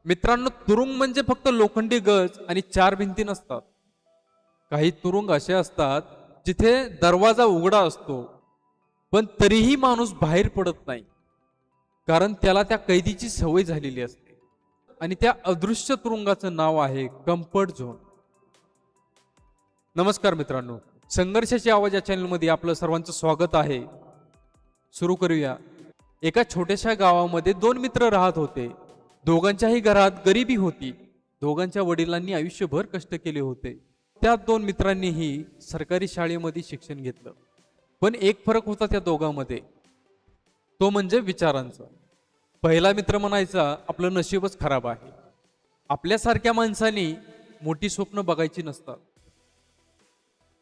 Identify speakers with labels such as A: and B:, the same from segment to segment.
A: मित्रांनो, तुरुंग म्हणजे फक्त लोखंडी गज आणि चार भिंती नसतात. काही तुरुंग असे असतात जिथे दरवाजा उघडा असतो, पण तरीही माणूस बाहेर पडत नाही, कारण त्याला त्या कैदीची सवय झालेली असते. आणि त्या अदृश्य तुरुंगाचं नाव आहे कम्फर्ट झोन. नमस्कार मित्रांनो, संघर्षाची आवाज या चॅनलमध्ये आपलं सर्वांचं स्वागत आहे. सुरू करूया. एका छोट्याशा गावामध्ये दोन मित्र राहत होते. दोघांच्याही घरात गरिबी होती. दोघांच्या वडिलांनी आयुष्यभर कष्ट केले होते. त्या दोन मित्रांनीही सरकारी शाळेमध्ये शिक्षण घेतलं, पण एक फरक होता त्या दोघांमध्ये, तो म्हणजे विचारांचा. पहिला मित्र म्हणायचा, आपलं नशीबच खराब आहे. आपल्यासारख्या माणसांनी मोठी स्वप्न बघायची नसतात.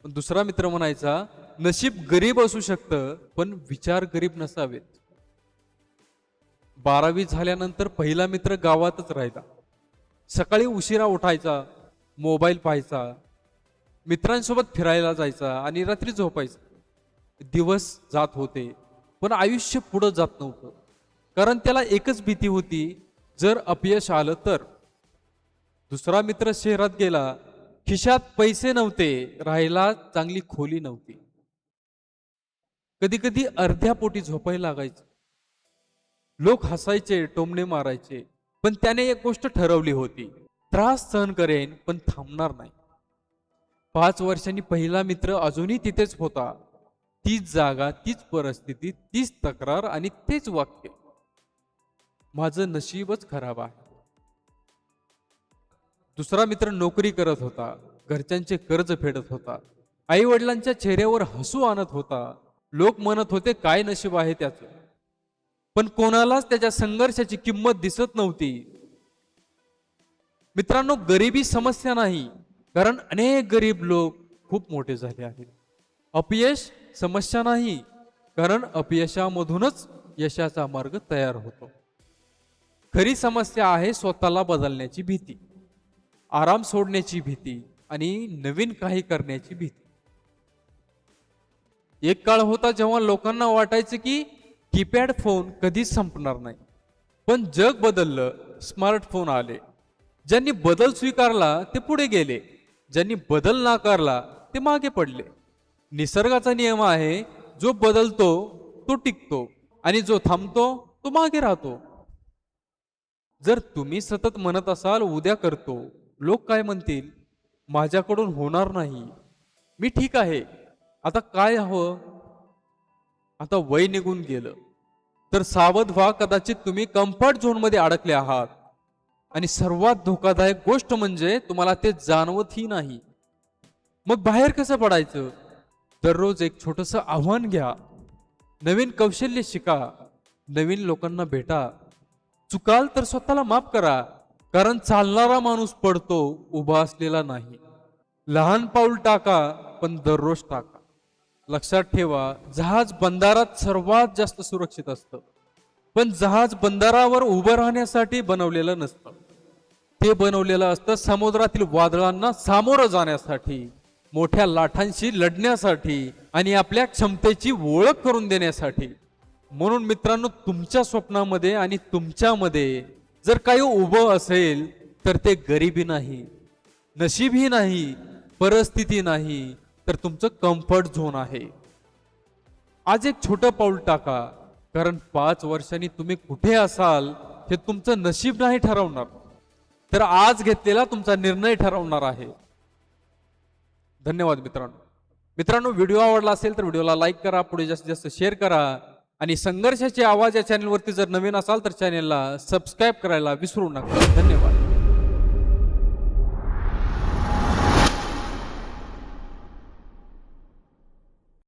A: पण दुसरा मित्र म्हणायचा, नशीब गरीब असू शकतं, पण विचार गरीब नसावेत. 12वी झाल्यानंतर पहिला मित्र गावातच राहिला. सकाळी उशिरा उठायचा, मोबाईल पाहायचा, मित्रांसोबत फिरायला जायचा आणि रात्री झोपायचा. दिवस जात होते, पण आयुष्य पुढं जात नव्हतं, कारण त्याला एकच भीती होती, जर अपयश आलं तर. दुसरा मित्र शहरात गेला. खिशात पैसे नव्हते, राहायला चांगली खोली नव्हती. कधी कधी अर्ध्या पोटी झोपायला लागायचं. लोक हसायचे, टोमणे मारायचे, पण त्याने एक गोष्ट ठरवली होती, त्रास सहन करेन पण थांबणार नाही. 5 वर्षांनी पहिला मित्र अजूनही तिथेच होता. तीच जागा, तीच परिस्थिती, तीच तक्रार आणि तेच वाक्य, माझं नशीबच खराब आहे. दुसरा मित्र नोकरी करत होता, घरच्यांचे कर्ज फेडत होता, आई वडिलांच्या चेहऱ्यावर हसू आणत होता. लोक म्हणत होते, काय नशीब आहे त्याचं. पण कोणालाच त्याच्या संघर्षाची किंमत दिसत नव्हती. मित्रांनो, गरिबी समस्या नाही, कारण अनेक गरीब लोक खूप मोठे झाले आहेत. अपयश समस्या नाही, कारण अपयशामधूनच यशाचा मार्ग तयार होतो. खरी समस्या आहे स्वतःला बदलण्याची भीती, आराम सोडण्याची भीती आणि नवीन काही करण्याची भीती. एक काळ होता जेव्हा लोकांना वाटायचं की कीपॅड फोन कधीच संपणार नाही. पण जग बदललं, स्मार्टफोन आले. ज्यांनी बदल स्वीकारला ते पुढे गेले, ज्यांनी बदल नाकारला ते मागे पडले. निसर्गाचा नियम आहे, जो बदलतो तो टिकतो आणि जो थांबतो तो मागे राहतो. जर तुम्ही सतत म्हणत असाल, उद्या करतो, लोक काय म्हणतील, माझ्याकडून होणार नाही, मी ठीक आहे, आता काय हवं, आता वय निघून गेलं, तर सावध व्हा, कदाचित तुम्ही कम्फर्ट झोन मध्ये अडकले आहात. आणि सर्वात धोकादायक गोष्ट म्हणजे तुम्हाला ते जाणवतही नाही. मग बाहेर कसं पडायचं? दररोज एक छोटस आव्हान घ्या, नवीन कौशल्य शिका, नवीन लोकांना भेटा. चुकाल तर स्वतःला माफ करा, कारण चालणारा माणूस पडतो, उभा असलेला नाही. लहान पाऊल टाका, पण दररोज टाका. लक्षात ठेवा, जहाज बंदरात सर्वात जास्त सुरक्षित असतं, पण जहाज बंदरावर उभं राहण्यासाठी बनवलेलं नसतं. ते बनवलेलं असतं समुद्रातील वादळांना सामोरं जाण्यासाठी, मोठ्या लाटांशी लढण्यासाठी आणि आपल्या क्षमतेची ओळख करून देण्यासाठी. म्हणून मित्रांनो, तुमच्या स्वप्नामध्ये आणि तुमच्यामध्ये जर काही उभं असेल, तर ते गरिबी नाही, नशीबही नाही, परिस्थिती नाही, तर तुमचं कम्फर्ट झोन आहे. आज एक छोटं पाऊल टाका, कारण 5 वर्षांनी तुम्ही कुठे असाल हे तुमचं नशीब नाही ठरवणार, तर आज घेतलेला तुमचा निर्णय ठरवणार आहे. धन्यवाद मित्रांनो, व्हिडिओ आवडला असेल तर व्हिडिओला लाईक करा, पुढे जास्तीत जास्त शेअर करा आणि संघर्षाची आवाज या चॅनलवरती जर नवीन असाल तर चॅनलला सबस्क्राईब करायला विसरू नका. धन्यवाद.